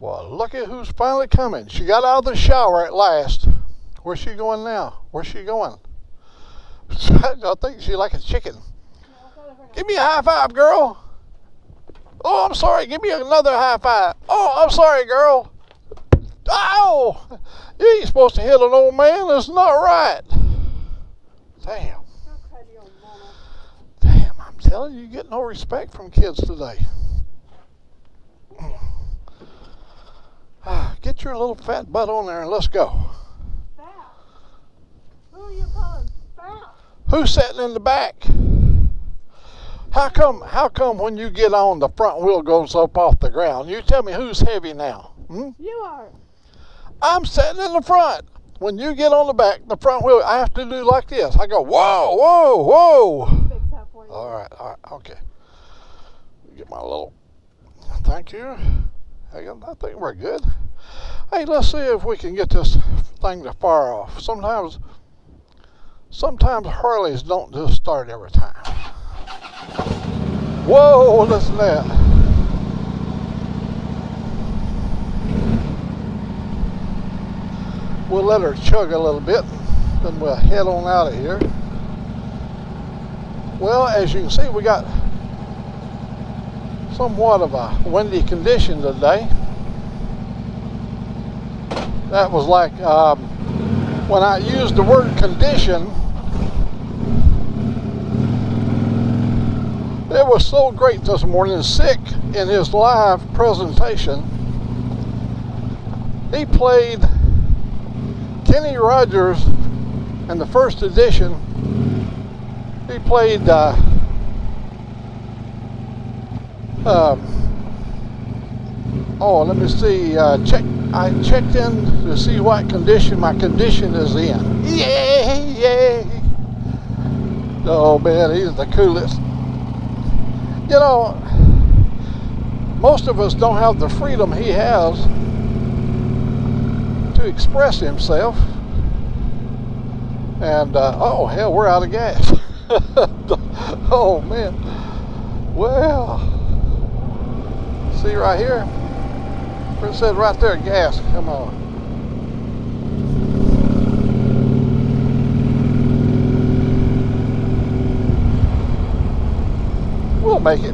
Well, look at who's finally coming. She got out of the shower at last. Where's she going now? Where's she going? I think she's like a chicken. Give me a high five, girl. Oh, I'm sorry. Give me another high five. Oh, I'm sorry, girl. Ow! You ain't supposed to hit an old man. That's not right. Damn. Damn, I'm telling you, you get no respect from kids today. Get your little fat butt on there and let's go. Fat? Who are you calling fat? Who's sitting in the back? How come when you get on, the front wheel goes up off the ground? You tell me who's heavy now. You are. I'm sitting in the front. When you get on the back, the front wheel, I have to do like this. I go, whoa, whoa, whoa. Fix that for you. All right, okay. Get my little, thank you. I think we're good. Hey, let's see if we can get this thing to fire off. Sometimes Harleys don't just start every time. Whoa, listen to that. We'll let her chug a little bit, then we'll head on out of here. Well, as you can see, we got somewhat of a windy condition today. That was like when I used the word condition, it was so great this morning. Sick in his live presentation, he played Kenny Rogers in the first edition. He played let me see, I checked in to see what condition my condition is in. Yay! Oh man, he's the coolest. You know, most of us don't have the freedom he has to express himself. And, oh hell, we're out of gas. Oh man. Well, see right here? It said right there, gas. Come on. We'll make it.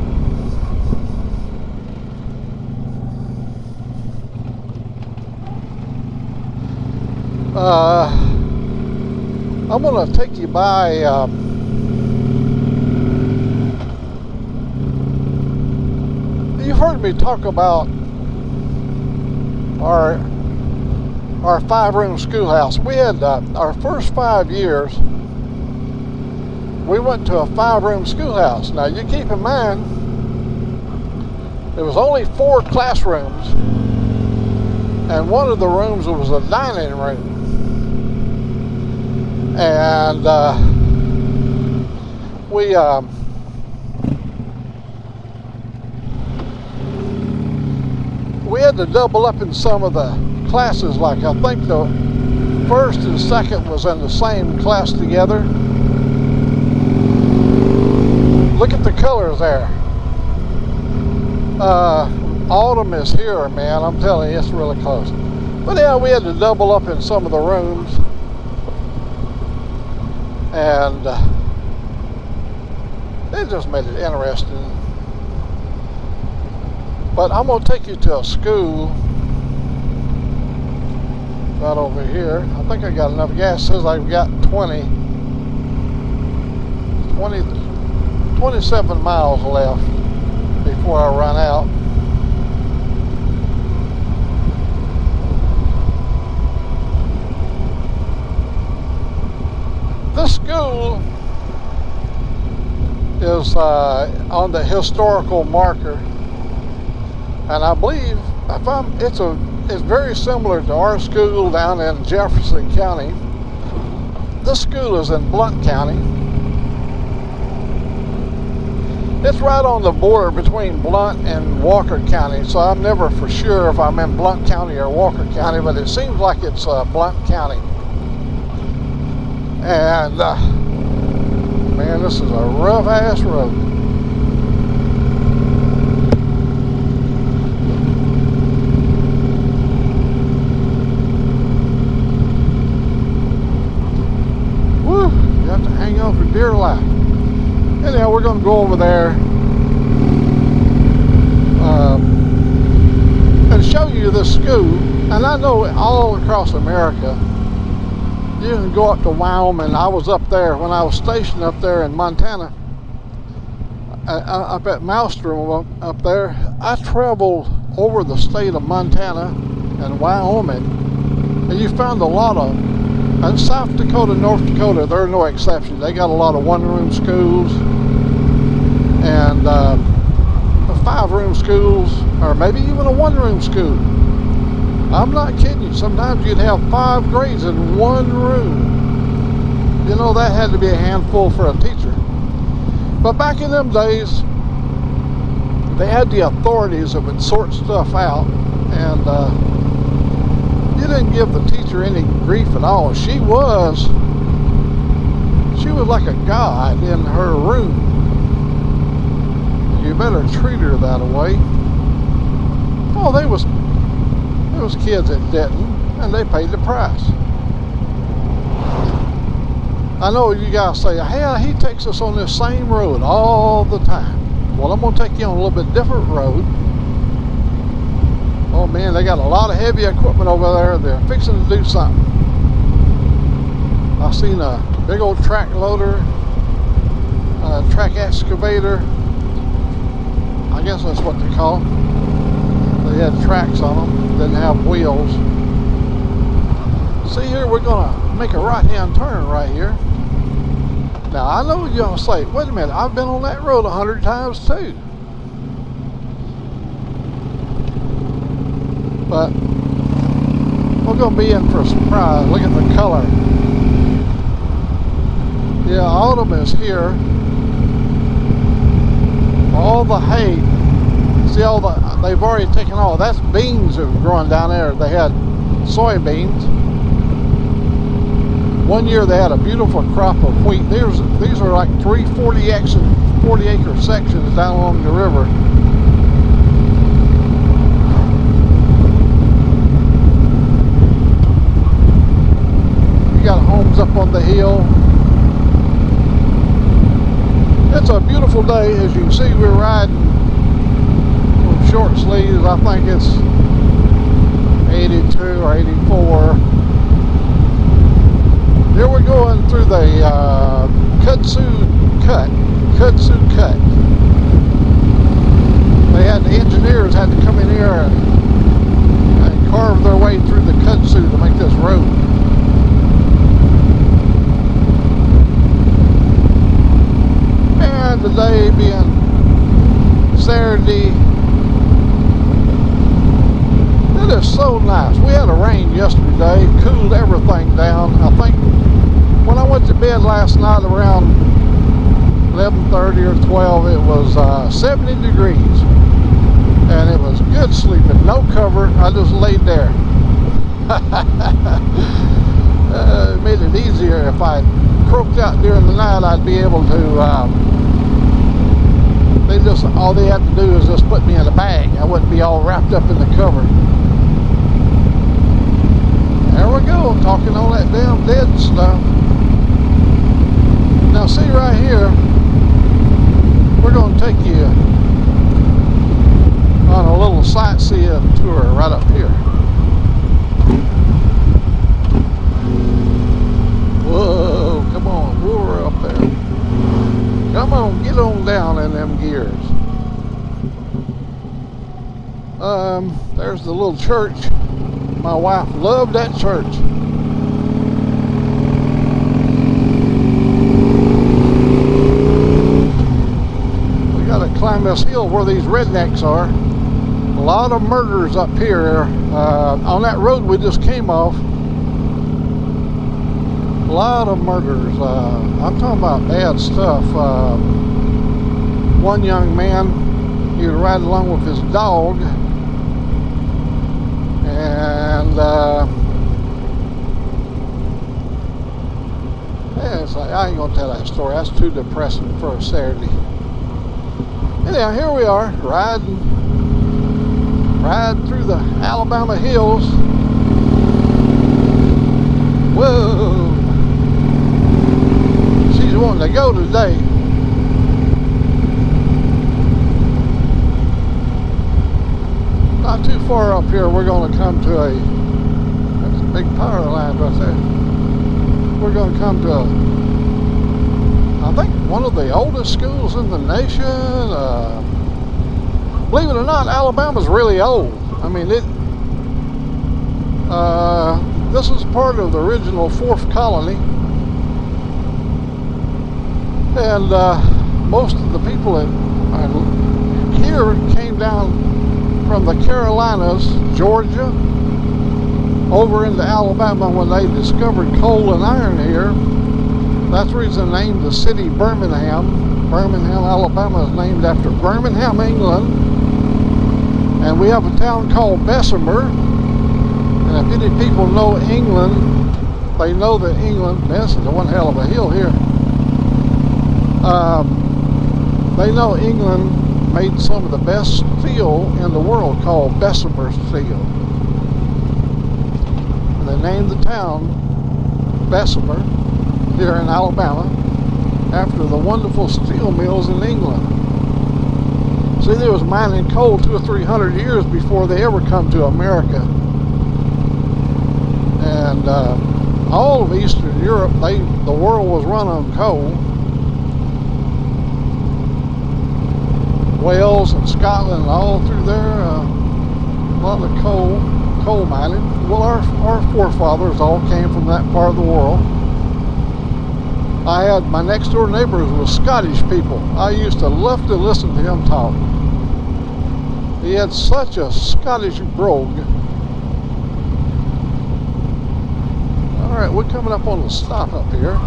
I'm going to take you by you've heard me talk about our 5-room schoolhouse. We had our first 5 years, we went to a 5-room schoolhouse. Now you keep in mind, there was only 4 classrooms, and one of the rooms was a dining room. And we had to double up in some of the classes. Like I think the first and second was in the same class together. Look at the colors there. Autumn is here, man. I'm telling you, it's really close. But yeah, we had to double up in some of the rooms. And it just made it interesting. But I'm going to take you to a school right over here. I think I got enough gas. It says I've got 27 miles left before I run out. This school is on the historical marker, and I believe it's very similar to our school down in Jefferson County. This school is in Blount County. It's right on the border between Blount and Walker County, so I'm never for sure if I'm in Blount County or Walker County, but it seems like it's Blount County. And man, this is a rough ass road. dear life. Anyhow, we're going to go over there and show you this school. And I know all across America, you can go up to Wyoming. I was up there when I was stationed up there in Montana, up at Maelstrom up there. I traveled over the state of Montana and Wyoming, and you found a lot of, and South Dakota, North Dakota, they're no exception. They got a lot of one-room schools and 5-room schools, or maybe even a 1-room school. I'm not kidding you. Sometimes you'd have 5 grades in one room. You know, that had to be a handful for a teacher. But back in them days, they had the authorities that would sort stuff out, and you didn't give the teacher any grief at all. She was like a god in her room. You better treat her that way. Oh, there was kids that didn't, and they paid the price. I know you guys say, hey, he takes us on this same road all the time. Well, I'm going to take you on a little bit different road. Oh man, they got a lot of heavy equipment over there. They're fixing to do something. I've seen a big old track loader, a track excavator. I guess that's what they call them. They had tracks on them, didn't have wheels. See here, we're going to make a right-hand turn right here. Now, I know you're going to say, wait a minute, I've been on that road 100 times too. But we're going to be in for a surprise. Look at the color. Yeah, autumn is here. All the hay, see they've already taken all, that's beans that were growing down there. They had soybeans. One year they had a beautiful crop of wheat. These are like 3 40-acre sections down along the river. You got homes up on the hill. It's a beautiful day. As you can see, we're riding with short sleeves. I think it's 82 or 84. Here we're going through the kudzu cut. The engineers had to come in here and carve their way through the kudzu to make this road. And today being Saturday, it is so nice. We had a rain yesterday, cooled everything down. I think when I went to bed last night around 11:30 or 12, it was 70 degrees. And it was good sleeping, no cover. I just laid there. It made it easier. If I croaked out during the night, I'd be able to, all they have to do is just put me in a bag. I wouldn't be all wrapped up in the cover. There we go, talking all that damn dead stuff. Now see right here, we're going to take you on a little sightseeing tour right up here. Whoa, come on, we're up there. Come on, get on down in them gears. There's the little church. My wife loved that church. We gotta climb this hill where these rednecks are. A lot of murders up here. On that road we just came off. A lot of murders. I'm talking about bad stuff. One young man, he was riding along with his dog, and yeah, it's like, I ain't gonna tell that story. That's too depressing for a Saturday. Anyhow, here we are riding through the Alabama hills. Whoa! wanting to go today. Not too far up here, we're going to come to that's a big power line right there. We're going to come to I think one of the oldest schools in the nation. Believe it or not, Alabama's really old. I mean, this is part of the original 4th colony. And most of the people that are here came down from the Carolinas, Georgia, over into Alabama when they discovered coal and iron here. That's the reason they named the city Birmingham. Birmingham, Alabama is named after Birmingham, England. And we have a town called Bessemer. And if any people know England, they know that England, this is one hell of a hill here. They know England made some of the best steel in the world called Bessemer steel. And they named the town Bessemer here in Alabama after the wonderful steel mills in England. See, they was mining coal 200 or 300 years before they ever come to America. And all of Eastern Europe, the world was run on coal. Wales and Scotland, all through there, a lot of coal mining. Well, our forefathers all came from that part of the world. I had my next door neighbors was Scottish people. I used to love to listen to him talk. He had such a Scottish brogue. All right, we're coming up on the stop up here.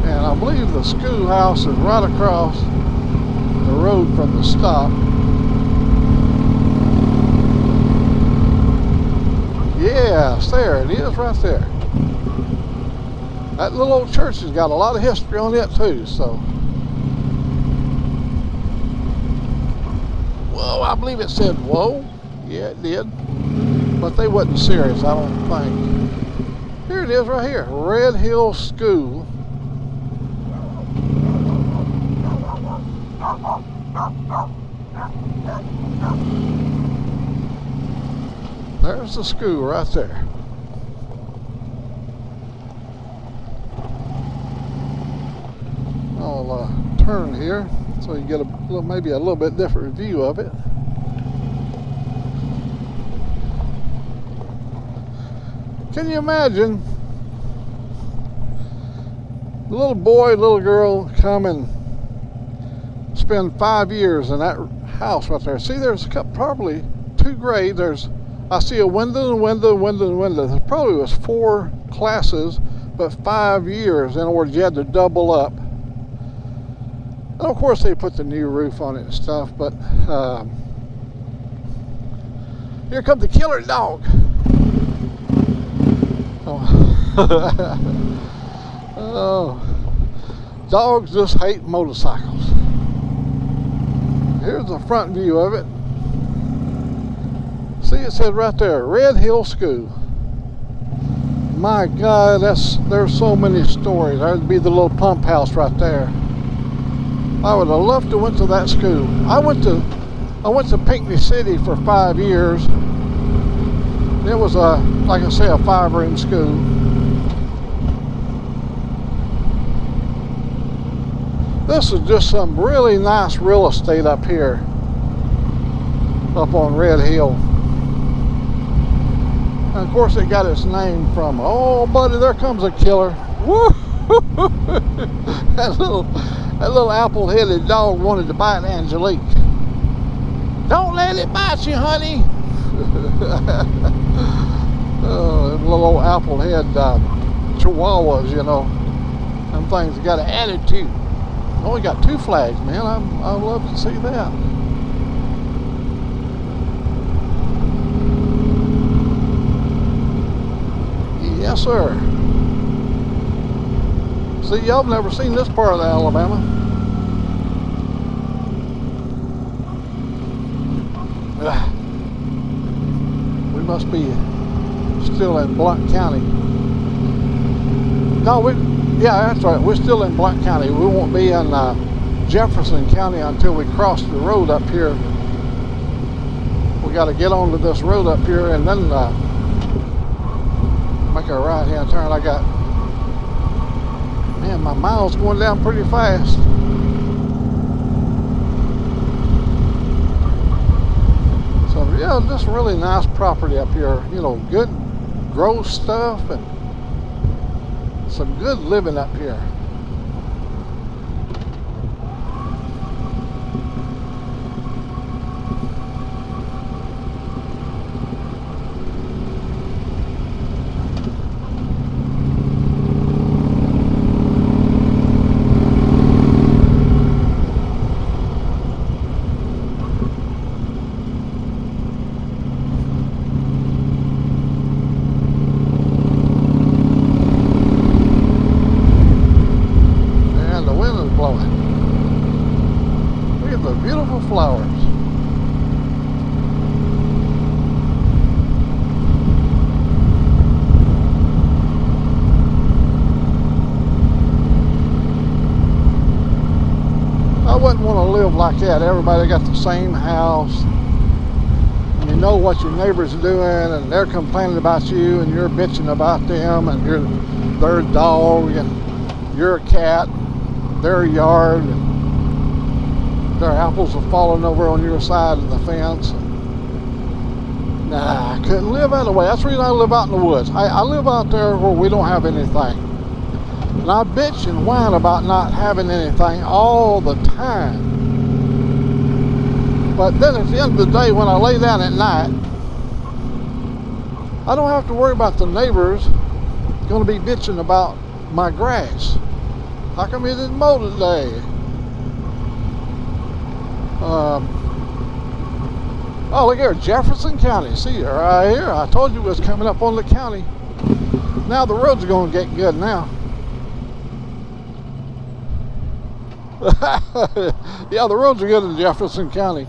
I believe the schoolhouse is right across the road from the stop. Yes, there it is right there. That little old church has got a lot of history on it too, so. Whoa, I believe it said whoa. Yeah, it did. But they wasn't serious, I don't think. Here it is right here, Red Hill School. There's the school right there. I'll turn here so you get maybe a little bit different view of it. Can you imagine the little boy, little girl come and spend 5 years in that house right there? See, there's probably 2 grades. I see a window and window and window and window. There probably was 4 classes, but 5 years. In other words, you had to double up. And of course, they put the new roof on it and stuff. But here comes the killer dog. Oh. Oh. Dogs just hate motorcycles. Here's the front view of it. See, it said right there, Red Hill School. My God, there's so many stories. There'd be the little pump house right there. I would have loved to went to that school. I went to Pinckney City for 5 years. It was like I say, a 5-room school. This is just some really nice real estate up here, up on Red Hill. And of course, it got its name from, oh, buddy, there comes a killer. Woo! That little apple-headed dog wanted to bite Angelique. Don't let it bite you, honey. Oh, little old apple-head chihuahuas, you know. Them things got an attitude. Only got 2 flags, man. I'd love to see that. Yes, sir. See, y'all have never seen this part of Alabama. We must be still in Blount County. No, yeah, that's right. We're still in Blount County. We won't be in Jefferson County until we cross the road up here. We got to get onto this road up here and then make a right-hand turn. Man, my miles going down pretty fast. So yeah, just really nice property up here. You know, good growth stuff and some good living up here. Look at the beautiful flowers. I wouldn't want to live like that. Everybody got the same house. You know what your neighbor's doing, and they're complaining about you, and you're bitching about them, and you're their dog, and you're a cat, their yard, and their apples are falling over on your side of the fence. Nah, I couldn't live that way. That's the reason I live out in the woods. I live out there where we don't have anything. And I bitch and whine about not having anything all the time. But then at the end of the day, when I lay down at night, I don't have to worry about the neighbors going to be bitching about my grass. How come you didn't mow today? Oh, look here, Jefferson County. See, right here. I told you it was coming up on the county. Now the roads are going to get good now. Yeah, the roads are good in Jefferson County.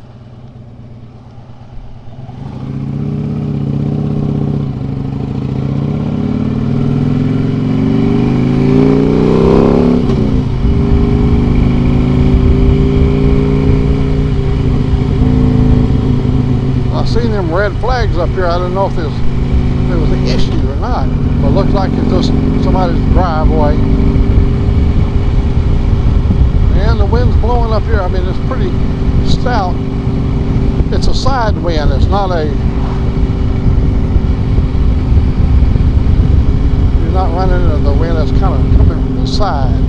Seen them red flags up here. I don't know if there was an issue or not, but it looks like it's just somebody's driveway. And the wind's blowing up here. I mean, it's pretty stout. It's a side wind. It's not a. You're not running into the wind. It's kind of coming from the side.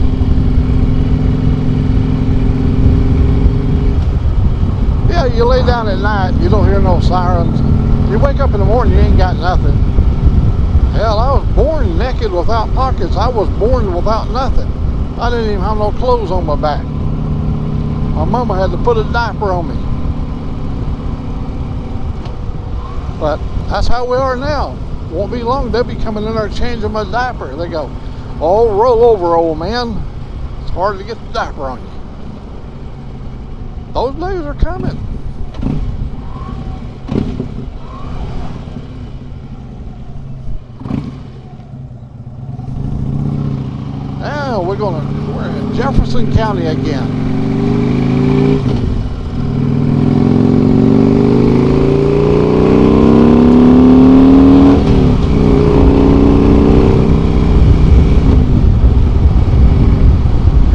Yeah, you lay down at night, you don't hear no sirens. You wake up in the morning, you ain't got nothing. Hell, I was born naked without pockets. I was born without nothing. I didn't even have no clothes on my back. My mama had to put a diaper on me. But that's how we are now. Won't be long, they'll be coming in there changing my diaper. They go, oh, roll over, old man. It's hard to get the diaper on you. Those days are coming. Now we're in Jefferson County again.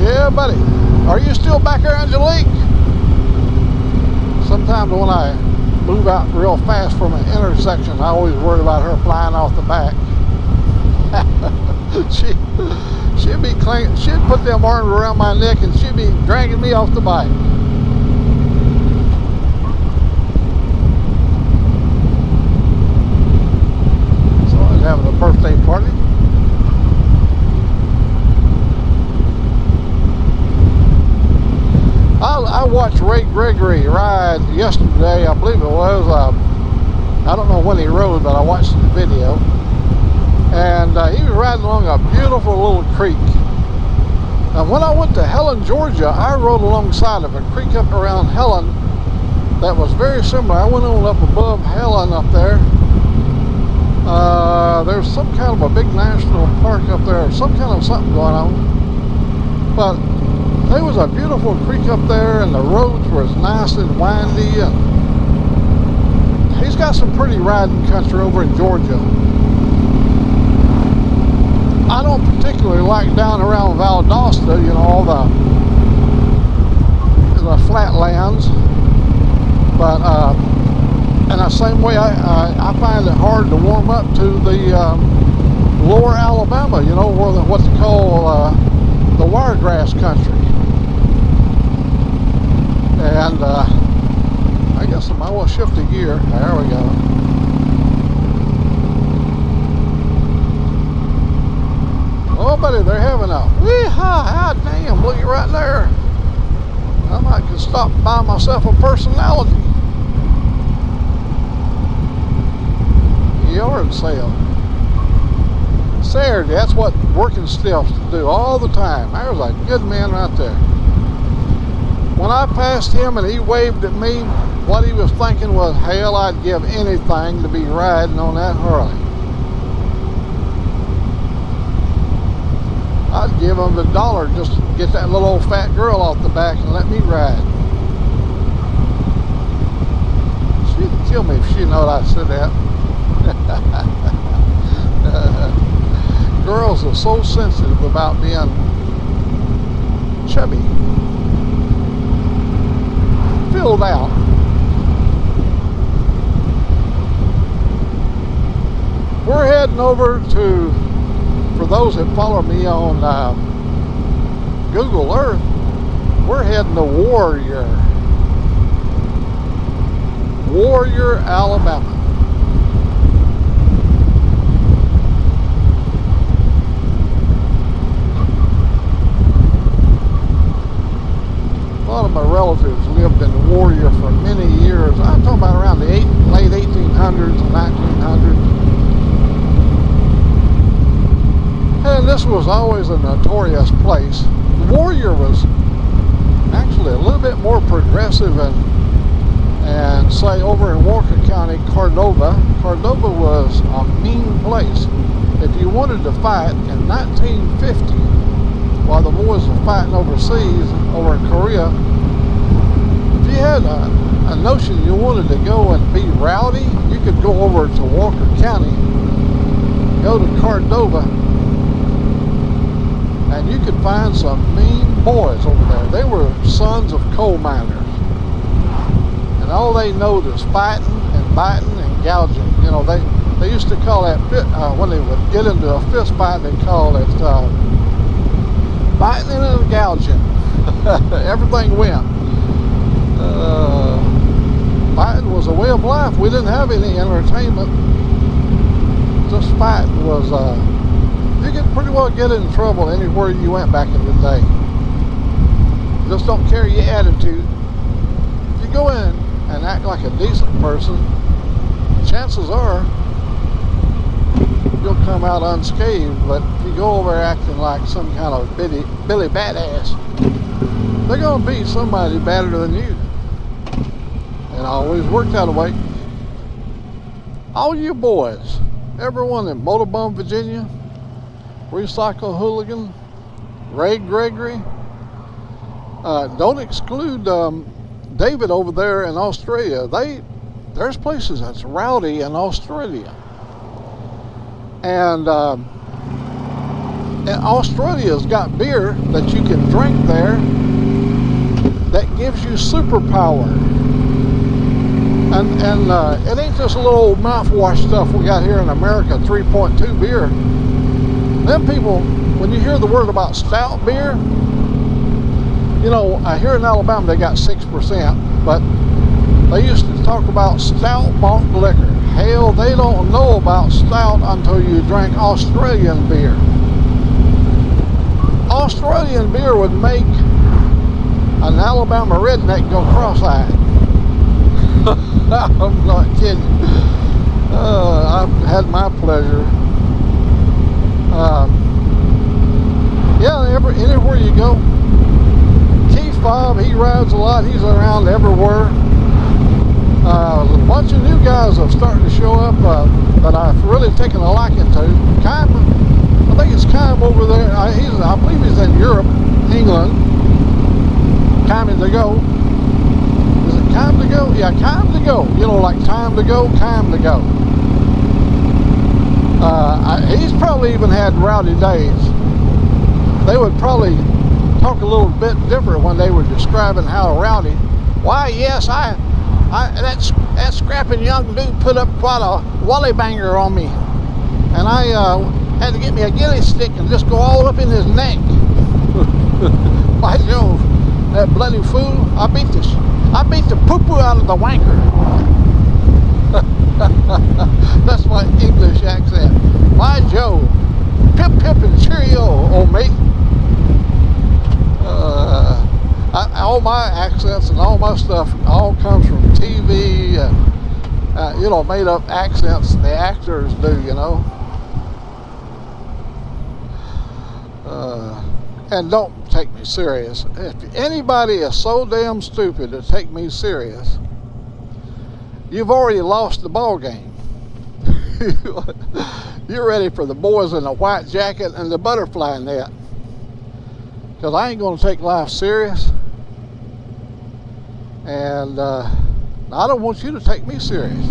Yeah, buddy. Are you still back there, Angelique? Sometimes when I move out real fast from an intersection, I always worry about her flying off the back. she'd be clinging, she'd put them arms around my neck and she'd be dragging me off the bike. So I was having a birthday party. I watched Ray Gregory ride yesterday, I believe it was. I don't know when he rode, but I watched the video. And he was riding along a beautiful little creek. And when I went to Helen, Georgia, I rode alongside of a creek up around Helen that was very similar. I went on up above Helen up there. There's some kind of a big national park up there, some kind of something going on. But there was a beautiful creek up there, and the roads were as nice and windy. And he's got some pretty riding country over in Georgia. I don't particularly like down around Valdosta, you know, all the flatlands. But in the same way, I find it hard to warm up to the lower Alabama, you know, where what they call the wiregrass country. And I guess I might well shift a gear. There we go. Oh, buddy, they're having a wee-ha, damn, look at right there. I might could stop and buy myself a personality. Yard sale. Saturday, that's what working stiffs do all the time. There's a good man right there. When I passed him and he waved at me, what he was thinking was, hell, I'd give anything to be riding on that Harley. I'd give him $1 just to get that little old fat girl off the back and let me ride. She'd kill me if she knowed I said that. Girls are so sensitive about being chubby, filled out. We're heading over to, for those that follow me on Google Earth, we're heading to Warrior, Alabama. A lot of my relatives lived in Warrior for many years. I'm talking about around the late 1800s and 1900s. And this was always a notorious place. Warrior was actually a little bit more progressive and say over in Walker County, Cordova. Cordova was a mean place. If you wanted to fight in 1950, while the boys were fighting overseas, over in Korea, if you had a notion you wanted to go and be rowdy, you could go over to Walker County, go to Cordova, and you could find some mean boys over there. They were sons of coal miners. And all they know is fighting and biting and gouging. You know, they used to call that, when they would get into a fist fight, they call it biting and gouging. Everything went. Fighting was a way of life. We didn't have any entertainment. Just fighting was, you could pretty well get in trouble anywhere you went back in the day. Just don't carry your attitude. If you go in and act like a decent person, chances are you'll come out unscathed. But if you go over acting like some kind of Billy Badass, they're going to beat somebody better than you. And I always worked that way. All you boys, everyone in Motorbone, Virginia, Recycle Hooligan, Ray Gregory, don't exclude David over there in Australia. There's places that's rowdy in Australia. And Australia's got beer that you can drink there that gives you superpower. And it ain't just a little old mouthwash stuff we got here in America, 3.2 beer. Them people, when you hear the word about stout beer, you know, here in Alabama they got 6%, but they used to talk about stout malt liquor. Hell, they don't know about stout until you drink Australian beer. Australian beer would make an Alabama redneck go cross-eyed. I'm not kidding. I've had my pleasure. Yeah, anywhere you go. Keith Fobb, he rides a lot. He's around everywhere. A bunch of new guys have started to show up that I've really taken a liking to. I think it's Kime over there. I believe he's in Europe, England. Kime to go. Is it Kime to go? Yeah, Kime to go. You know, like time to go, Kime to go. He's probably even had rowdy days. They would probably talk a little bit different when they were describing how rowdy. Why, yes, that scrapping young dude put up quite a wally banger on me, and I had to get me a ghillie stick and just go all up in his neck. By Jove, that bloody fool! I beat the poo-poo out of the wanker. That's my English accent. By Jove, pip pip and cheerio, old mate. All my accents and all my stuff all comes from TV, you know, made up accents the actors do, you know. And don't take me serious. If anybody is so damn stupid to take me serious, you've already lost the ball game. You're ready for the boys in the white jacket and the butterfly net. Because I ain't going to take life serious. And I don't want you to take me serious.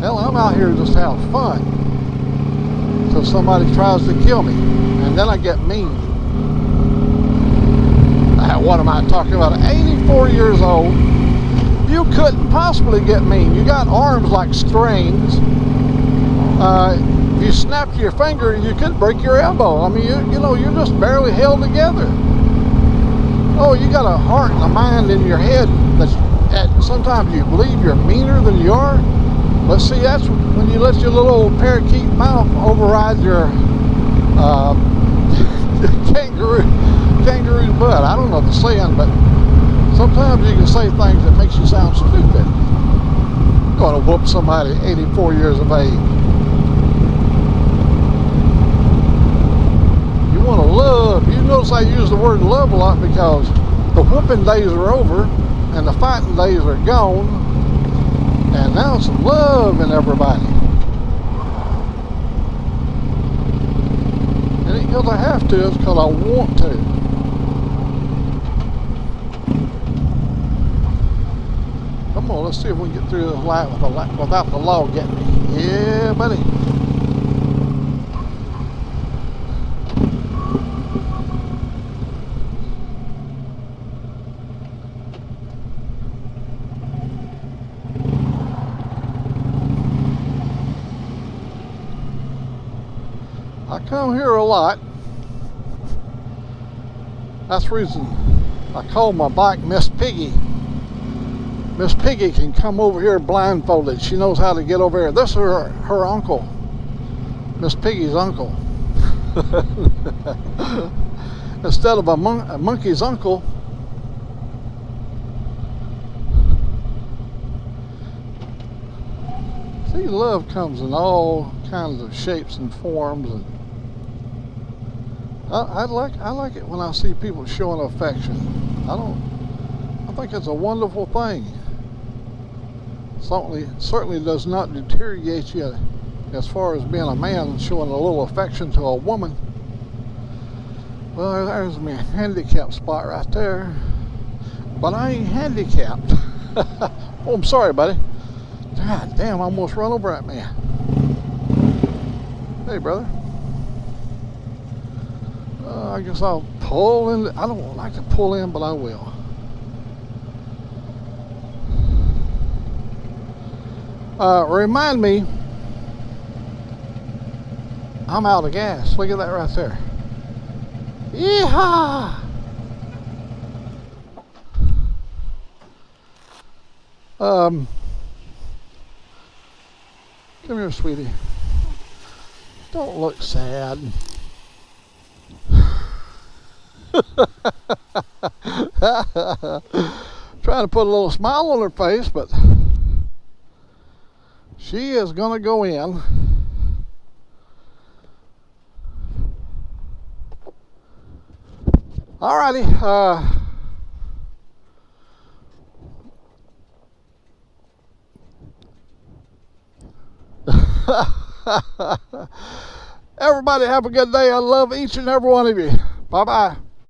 Hell, I'm out here just to have fun. So somebody tries to kill me. And then I get mean. What am I talking about? 84 years old. You couldn't possibly get mean. You got arms like strings. If you snapped your finger, you could break your elbow. I mean, you know, you're just barely held together. Oh, you got a heart and a mind in your head that sometimes you believe you're meaner than you are. But see, that's when you let your little old parakeet mouth override your kangaroo butt. I don't know the saying, but sometimes you can say things that makes you sound stupid. I'm going to whoop somebody 84 years of age. You want to love. You notice I use the word love a lot because the whooping days are over and the fighting days are gone, and now it's love in everybody. It ain't because I have to, it's because I want to. Come on, let's see if we can get through this light without the law getting me. Yeah, buddy. I come here a lot. That's the reason I call my bike Miss Piggy. Miss Piggy can come over here blindfolded. She knows how to get over here. This is her uncle. Miss Piggy's uncle. Instead of a monkey's uncle. See, love comes in all kinds of shapes and forms, and I like it when I see people showing affection. I think it's a wonderful thing. Certainly does not deteriorate you as far as being a man showing a little affection to a woman. Well, there's my handicap spot right there. But I ain't handicapped. Oh, I'm sorry, buddy. God damn, I almost run over that man. Hey, brother. I guess I'll pull in. I don't like to pull in, but I will. Remind me, I'm out of gas. Look at that right there. Yeehaw! Come here, sweetie. Don't look sad. Trying to put a little smile on her face, but she is gonna go in. Alrighty, Everybody have a good day. I love each and every one of you. Bye-bye.